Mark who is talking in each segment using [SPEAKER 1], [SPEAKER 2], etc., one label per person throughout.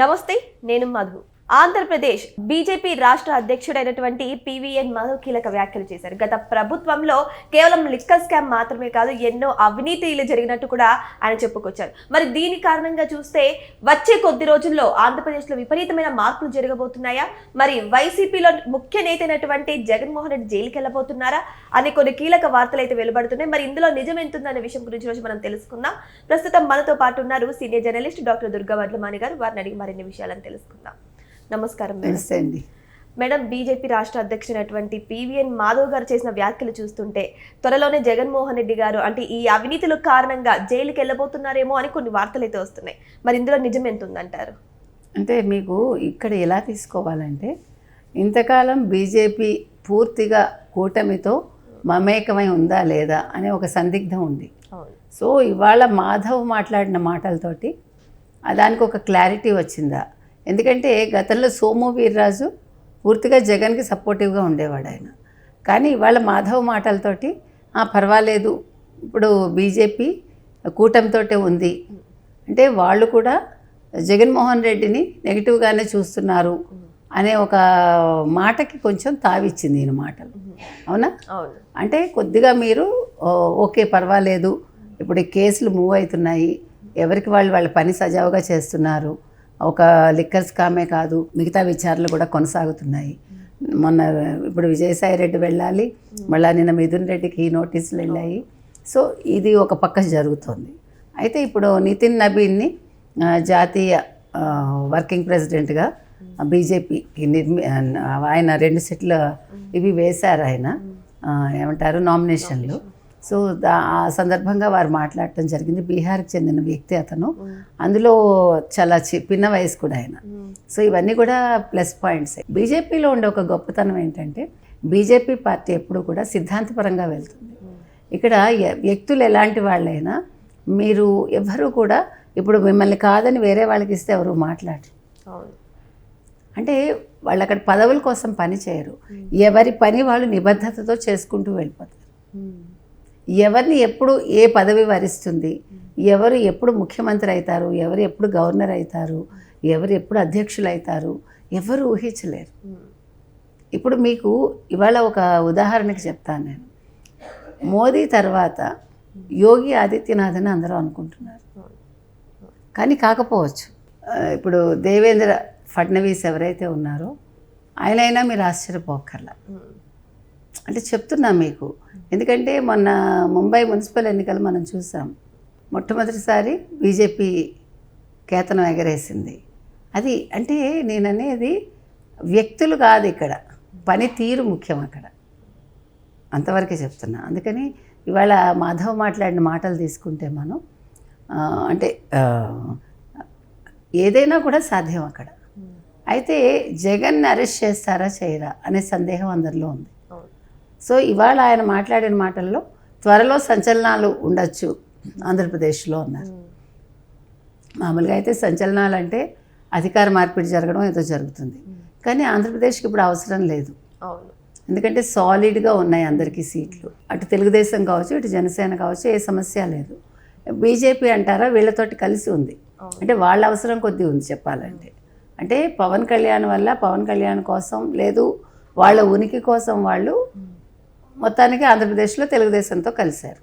[SPEAKER 1] నమస్తే, నేను మధు. ఆంధ్రప్రదేశ్ బీజేపీ రాష్ట్ర అధ్యక్షుడైనటువంటి పివిఎన్ మధు కీలక వ్యాఖ్యలు చేశారు. గత ప్రభుత్వంలో కేవలం లిక్కర్ స్కామ్ మాత్రమే కాదు, ఎన్నో అవినీతిలు జరిగినట్టు కూడా ఆయన చెప్పుకొచ్చారు. మరి దీని కారణంగా చూస్తే వచ్చే కొద్ది రోజుల్లో ఆంధ్రప్రదేశ్లో విపరీతమైన మార్పులు జరగబోతున్నాయా? మరి వైసీపీలో ముఖ్య నేత అయినటువంటి జగన్మోహన్ రెడ్డి జైలుకి వెళ్ళబోతున్నారా అనే కొన్ని కీలక వార్తలు అయితే వెలువడుతున్నాయి. మరి ఇందులో నిజం ఎంతుందనే విషయం గురించి రోజు మనం తెలుసుకుందాం. ప్రస్తుతం మనతో పాటు ఉన్నారు senior journalist doctor Durga Vadlamani గారు. వారిని అడిగి మరిన్ని విషయాలను తెలుసుకుందాం. నమస్కారం మేడం. బీజేపీ రాష్ట్ర అధ్యక్షుడైనటువంటి పివిఎన్ మాధవ్ గారు చేసిన వ్యాఖ్యలు చూస్తుంటే త్వరలోనే జగన్మోహన్ రెడ్డి గారు అంటే ఈ అవినీతుల కారణంగా జైలుకి వెళ్ళబోతున్నారేమో అని కొన్ని వార్తలు అయితే వస్తున్నాయి. మరి ఇందులో నిజం ఎంత ఉందంటారు?
[SPEAKER 2] అంటే మీకు ఇక్కడ ఎలా తీసుకోవాలంటే, ఇంతకాలం బీజేపీ పూర్తిగా కూటమితో మమేకమై ఉందా లేదా అనే ఒక సందిగ్ధం ఉంది. సో ఇవాళ మాధవ్ మాట్లాడిన మాటలతోటి దానికి ఒక క్లారిటీ వచ్చిందా? ఎందుకంటే గతంలో సోము వీర్రాజు పూర్తిగా జగన్కి సపోర్టివ్గా ఉండేవాడు ఆయన. కానీ ఇవాళ మాధవ్ మాటలతోటి పర్వాలేదు, ఇప్పుడు బీజేపీ కూటమితోటే ఉంది అంటే వాళ్ళు కూడా జగన్మోహన్ రెడ్డిని నెగిటివ్గానే చూస్తున్నారు అనే ఒక మాటకి కొంచెం తావిచ్చింది ఈయన మాటలు. అవునా? అంటే కొద్దిగా మీరు ఓకే పర్వాలేదు, ఇప్పుడు ఈ కేసులు మూవ్ అవుతున్నాయి, ఎవరికి వాళ్ళ పని సజావుగా చేస్తున్నారు, ఒక లిక్కర్ స్కామే కాదు మిగతా విచారణలు కూడా కొనసాగుతున్నాయి. మొన్న ఇప్పుడు విజయసాయి రెడ్డి వెళ్ళాలి, మళ్ళీ నిన్న మిథున్ రెడ్డికి నోటీసులు వెళ్ళాయి. సో ఇది ఒక పక్క జరుగుతోంది. అయితే ఇప్పుడు నితిన్ నబీన్ని జాతీయ వర్కింగ్ ప్రెసిడెంట్గా బీజేపీకి ఆయన 2 సెట్లు ఇవి వేశారు, ఆయన ఏమంటారు నామినేషన్లు. సో ఆ సందర్భంగా వారు మాట్లాడటం జరిగింది. బీహార్కి చెందిన వ్యక్తి అతను, అందులో చాలా పిన్న వయసు కూడా ఆయన. సో ఇవన్నీ కూడా ప్లస్ పాయింట్స్. బీజేపీలో ఉండే ఒక గొప్పతనం ఏంటంటే, బీజేపీ పార్టీ ఎప్పుడు కూడా సిద్ధాంతపరంగా వెళ్తుంది. ఇక్కడ వ్యక్తులు ఎలాంటి వాళ్ళైనా మీరు ఎవరు కూడా ఇప్పుడు మిమ్మల్ని కాదని వేరే వాళ్ళకి ఇస్తే ఎవరు మాట్లాడరు. అంటే వాళ్ళు అక్కడ పదవుల కోసం పని చేయరు, ఎవరి పని వాళ్ళు నిబద్ధతతో చేసుకుంటూ వెళ్ళిపోతారు. ఎవరిని ఎప్పుడు ఏ పదవి వరిస్తుంది, ఎవరు ఎప్పుడు ముఖ్యమంత్రి అవుతారు, ఎవరు ఎప్పుడు గవర్నర్ అవుతారు, ఎవరు ఎప్పుడు అధ్యక్షులు అవుతారు, ఎవరు ఊహించలేరు. ఇప్పుడు మీకు ఇవాళ ఒక ఉదాహరణకి చెప్తాను నేను. మోదీ తర్వాత యోగి ఆదిత్యనాథ్ అని అందరూ అనుకుంటున్నారు, కానీ కాకపోవచ్చు. ఇప్పుడు దేవేంద్ర ఫడ్నవీస్ ఎవరైతే ఉన్నారో ఆయనైనా మీరు ఆశ్చర్యపోకర్లా. అంటే చెప్తున్నా మీకు, ఎందుకంటే మొన్న ముంబై మున్సిపల్ ఎన్నికలు మనం చూసాం. మొట్టమొదటిసారి బీజేపీ కేతనం ఎగరేసింది. అది అంటే నేననేది వ్యక్తులు కాదు, ఇక్కడ పనితీరు ముఖ్యం అక్కడ, అంతవరకే చెప్తున్నా. అందుకని ఇవాళ మాధవ్ మాట్లాడిన మాటలు తీసుకుంటే మనం అంటే ఏదైనా కూడా సాధ్యం అక్కడ. అయితే జగన్ని అరెస్ట్ చేస్తారా చేయరా అనే సందేహం అందరిలో ఉంది. సో ఇవాళ ఆయన మాట్లాడిన మాటల్లో త్వరలో సంచలనాలు ఉండొచ్చు ఆంధ్రప్రదేశ్లో అన్నారు. మామూలుగా అయితే సంచలనాలు అంటే అధికార మార్పిడి జరగడం ఏదో జరుగుతుంది, కానీ ఆంధ్రప్రదేశ్కి ఇప్పుడు అవసరం లేదు. ఎందుకంటే సాలిడ్గా ఉన్నాయి అందరికీ సీట్లు. అటు తెలుగుదేశం కావచ్చు, ఇటు జనసేన కావచ్చు, ఏ సమస్య లేదు. బీజేపీ అంటారా వీళ్ళతోటి కలిసి ఉంది, అంటే వాళ్ళ అవసరం కొద్దీ ఉంది చెప్పాలంటే. అంటే పవన్ కళ్యాణ్ వల్ల, పవన్ కళ్యాణ్ కోసం లేదు, వాళ్ళ ఉనికి కోసం వాళ్ళు మొత్తానికి ఆంధ్రప్రదేశ్లో తెలుగుదేశంతో కలిశారు.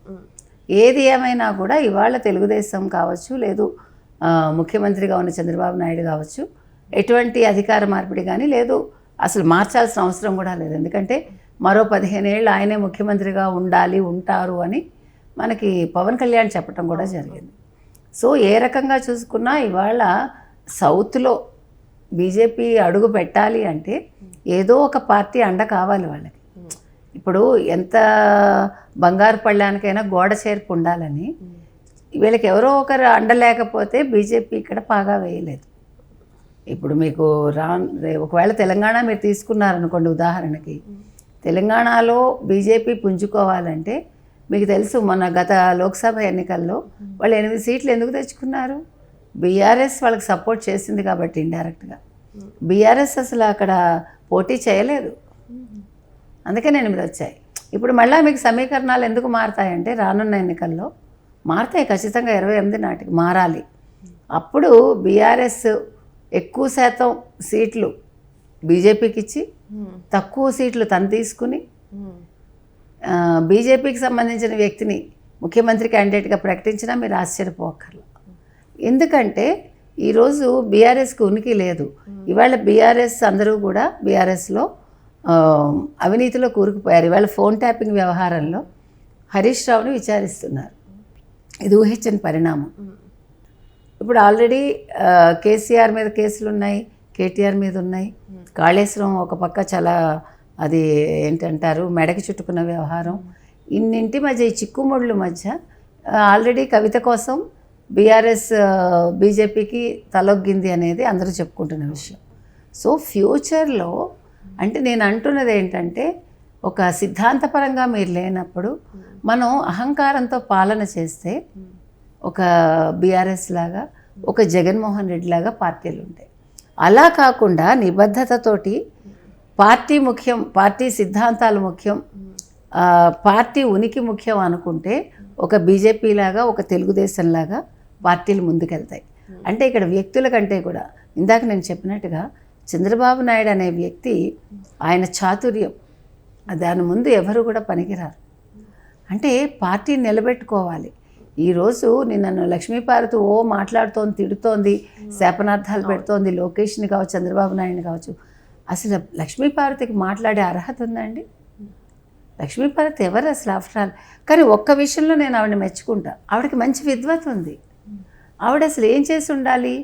[SPEAKER 2] ఏది ఏమైనా కూడా ఇవాళ తెలుగుదేశం కావచ్చు, లేదు ముఖ్యమంత్రిగా ఉన్న చంద్రబాబు నాయుడు కావచ్చు, ఎటువంటి అధికార మార్పిడి కానీ లేదు, అసలు మార్చాల్సిన అవసరం కూడా లేదు. ఎందుకంటే మరో 15 ఏళ్ళు ఆయనే ముఖ్యమంత్రిగా ఉంటారు అని మనకి పవన్ కళ్యాణ్ చెప్పడం కూడా జరిగింది. సో ఏ రకంగా చూసుకున్నా ఇవాళ సౌత్లో బీజేపీ అడుగు పెట్టాలి అంటే ఏదో ఒక పార్టీ అండ కావాలి వాళ్ళకి. ఇప్పుడు ఎంత బంగారు పళ్ళానికైనా గోడ చేర్పు ఉండాలని, వీళ్ళకి ఎవరో ఒకరు అండ లేకపోతే బీజేపీ ఇక్కడ పాగా వేయలేదు. ఇప్పుడు మీకు ఒకవేళ తెలంగాణ మీరు తీసుకున్నారనుకోండి ఉదాహరణకి, తెలంగాణలో బీజేపీ పుంజుకోవాలంటే మీకు తెలుసు మొన్న గత లోక్సభ ఎన్నికల్లో వాళ్ళు 8 సీట్లు ఎందుకు తెచ్చుకున్నారు? బీఆర్ఎస్ వాళ్ళకి సపోర్ట్ చేసింది కాబట్టి ఇండైరెక్ట్గా. బీఆర్ఎస్ అసలు అక్కడ పోటీ చేయలేదు, అందుకని 8 వచ్చాయి. ఇప్పుడు మళ్ళీ మీకు సమీకరణాలు ఎందుకు మారుతాయంటే రానున్న ఎన్నికల్లో మారుతాయి ఖచ్చితంగా, 28 నాటికి మారాలి. అప్పుడు బీఆర్ఎస్ ఎక్కువ శాతం సీట్లు బీజేపీకి ఇచ్చి తక్కువ సీట్లు తను తీసుకుని బీజేపీకి సంబంధించిన వ్యక్తిని ముఖ్యమంత్రి క్యాండిడేట్గా ప్రకటించినా మీరు ఆశ్చర్యపోకర్లేదు. ఎందుకంటే ఈరోజు బీఆర్ఎస్కి ఉనికి లేదు. ఇవాళ బీఆర్ఎస్ అందరూ కూడా బీఆర్ఎస్లో అవినీతిలో కూరుకుపోయారు. ఇవాళ ఫోన్ ట్యాపింగ్ వ్యవహారంలో హరీష్ రావుని విచారిస్తున్నారు. ఇది ఊహించని పరిణామం. ఇప్పుడు ఆల్రెడీ కేసీఆర్ మీద కేసులు ఉన్నాయి, కేటీఆర్ మీద ఉన్నాయి. కాళేశ్వరం ఒక పక్క చాలా అది ఏంటంటారు మెడకి చుట్టుకున్న వ్యవహారం. ఇన్నింటి మధ్య ఈ చిక్కుముళ్ళ మధ్య ఆల్రెడీ కవిత కోసం బీఆర్ఎస్ బీజేపీకి తలొగ్గింది అనేది అందరూ చెప్పుకుంటున్న విషయం. సో ఫ్యూచర్లో అంటే నేను అంటున్నది ఏంటంటే ఒక సిద్ధాంతపరంగా మీరు లేనప్పుడు మనం అహంకారంతో పాలన చేస్తే ఒక బీఆర్ఎస్ లాగా ఒక జగన్మోహన్ రెడ్డి లాగా పార్టీలు ఉంటాయి. అలా కాకుండా నిబద్ధతతోటి పార్టీ ముఖ్యం, పార్టీ సిద్ధాంతాలు ముఖ్యం, పార్టీ ఉనికి ముఖ్యం అనుకుంటే ఒక బీజేపీ లాగా ఒక తెలుగుదేశం లాగా పార్టీలు ముందుకెళ్తాయి. అంటే ఇక్కడ వ్యక్తుల కంటే కూడా ఇందాక నేను చెప్పినట్టుగా చంద్రబాబు నాయుడు అనే వ్యక్తి ఆయన చాతుర్యం దాని ముందు ఎవరు కూడా పనికిరారు. అంటే పార్టీని నిలబెట్టుకోవాలి. ఈరోజు నన్ను లక్ష్మీపార్వతి మాట్లాడుతోంది, తిడుతోంది, శాపనార్థాలు పెడుతోంది, లోకేష్ని కావచ్చు, చంద్రబాబు నాయుడిని కావచ్చు. అసలు లక్ష్మీపార్వతికి మాట్లాడే అర్హత ఉందండి? లక్ష్మీపార్వతి ఎవరు అసలు ఆఫ్టర్ ఆల్? కానీ ఒక్క విషయంలో నేను ఆవిడని మెచ్చుకుంటా, ఆవిడకి మంచి విద్వత్ ఉంది. ఆవిడ అసలు ఏం చేసి ఉండాలి?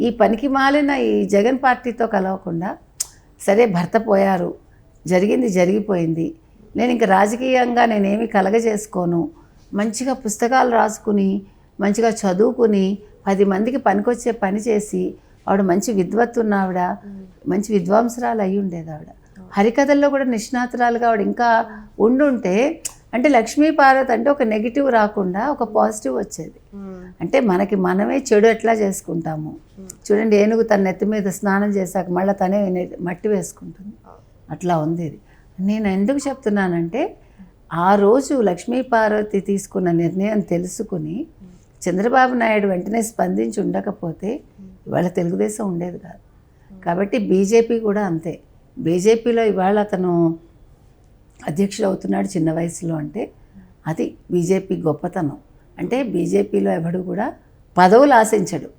[SPEAKER 2] ఈ పనికి మాలిన ఈ జగన్ పార్టీతో కలవకుండా, సరే భర్త పోయారు, జరిగింది జరిగిపోయింది, నేను ఇంక రాజకీయంగా నేనేమి కలగజేసుకోను, మంచిగా పుస్తకాలు రాసుకుని మంచిగా చదువుకుని 10 మందికి పనికొచ్చే పని చేసి ఆవిడ మంచి విద్వత్తు ఉన్న ఆవిడ, మంచి విద్వాంసరాలు అయి ఉండేది ఆవిడ. హరికథల్లో కూడా నిష్ణాతురాలుగా ఆవిడ ఇంకా ఉండుంటే అంటే లక్ష్మీపార్వతి అంటే ఒక నెగిటివ్ రాకుండా ఒక పాజిటివ్ వచ్చేది. అంటే మనకి మనమే చెడు ఎట్లా చేసుకుంటాము చూడండి. ఏనుగు తన నెత్తి మీద స్నానం చేశాక మళ్ళీ తనే మట్టి వేసుకుంటుంది, అట్లా ఉంది ఇది. నేను ఎందుకు చెప్తున్నానంటే ఆ రోజు లక్ష్మీపార్వతి తీసుకున్న నిర్ణయం తెలుసుకుని చంద్రబాబు నాయుడు వెంటనే స్పందించి ఉండకపోతే ఇవాళ తెలుగుదేశం ఉండేది కాదు. కాబట్టి బీజేపీ కూడా అంతే. బీజేపీలో ఇవాళ అతను అధ్యక్షుడు అవుతున్నాడు చిన్న వయసులో, అంటే అది బీజేపీ గొప్పతనం. అంటే బీజేపీలో ఎవడు కూడా పదవులు ఆశించడు,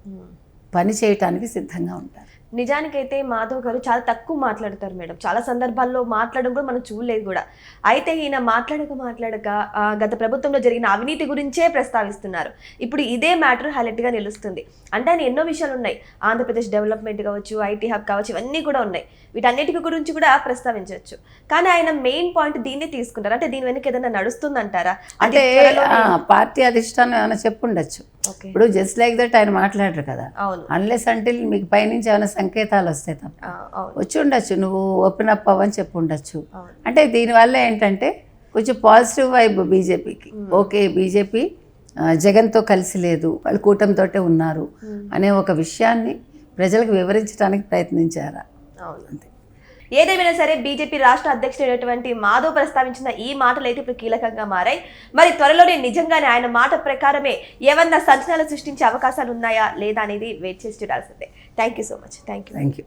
[SPEAKER 2] పని చేయటానికి సిద్ధంగా ఉంటారు.
[SPEAKER 1] నిజానికైతే మాధవ్ గారు చాలా తక్కువ మాట్లాడతారు మేడం. చాలా సందర్భాల్లో మాట్లాడడం కూడా మనం చూడలేదు కూడా. అయితే ఈయన మాట్లాడక గత ప్రభుత్వంలో జరిగిన అవినీతి గురించే ప్రస్తావిస్తున్నారు. ఇప్పుడు ఇదే మ్యాటర్ హైలైట్గా నిలుస్తుంది. అంటే ఆయన ఎన్నో విషయాలు ఉన్నాయి, ఆంధ్రప్రదేశ్ డెవలప్మెంట్ కావచ్చు, ఐటీ హబ్ కావచ్చు, ఇవన్నీ కూడా ఉన్నాయి. వీటన్నిటి గురించి కూడా ప్రస్తావించవచ్చు. కానీ ఆయన మెయిన్ పాయింట్ దీన్ని తీసుకుంటారు. అంటే దీని వెనక ఏదైనా నడుస్తుందంటారా?
[SPEAKER 2] అంటే పార్టీ అధిష్టానం ఏమైనా చెప్పుండొచ్చు. ఇప్పుడు జస్ట్ లైక్ దట్ ఆయన మాట్లాడరు కదా, అన్లెస్ అంటిల్ మీకు పైనుంచి ఏమైనా సంకేతాలు వస్తాయి తప్ప వచ్చి ఉండొచ్చు, నువ్వు ఓపెన్ అప్ అవ్వని చెప్పి ఉండొచ్చు. అంటే దీనివల్ల ఏంటంటే కొంచెం పాజిటివ్ వైబ్ బీజేపీకి. ఓకే, బీజేపీ జగన్తో కలిసి లేదు, వాళ్ళు కూటమితోటే ఉన్నారు అనే ఒక విషయాన్ని ప్రజలకు వివరించడానికి ప్రయత్నించారా? అంతే.
[SPEAKER 1] ఏదేమైనా సరే బీజేపీ రాష్ట్ర అధ్యక్షుడైనటువంటి మాధవ్ ప్రస్తావించిన ఈ మాటలు అయితే ఇప్పుడు కీలకంగా మారాయి. మరి త్వరలోనే నిజంగానే ఆయన మాట ప్రకారమే ఏమన్నా సంచలనాలు సృష్టించే అవకాశాలు ఉన్నాయా లేదా అనేది వెయిట్ చేసి చూడాల్సిందే. Thank you so much. Thank you.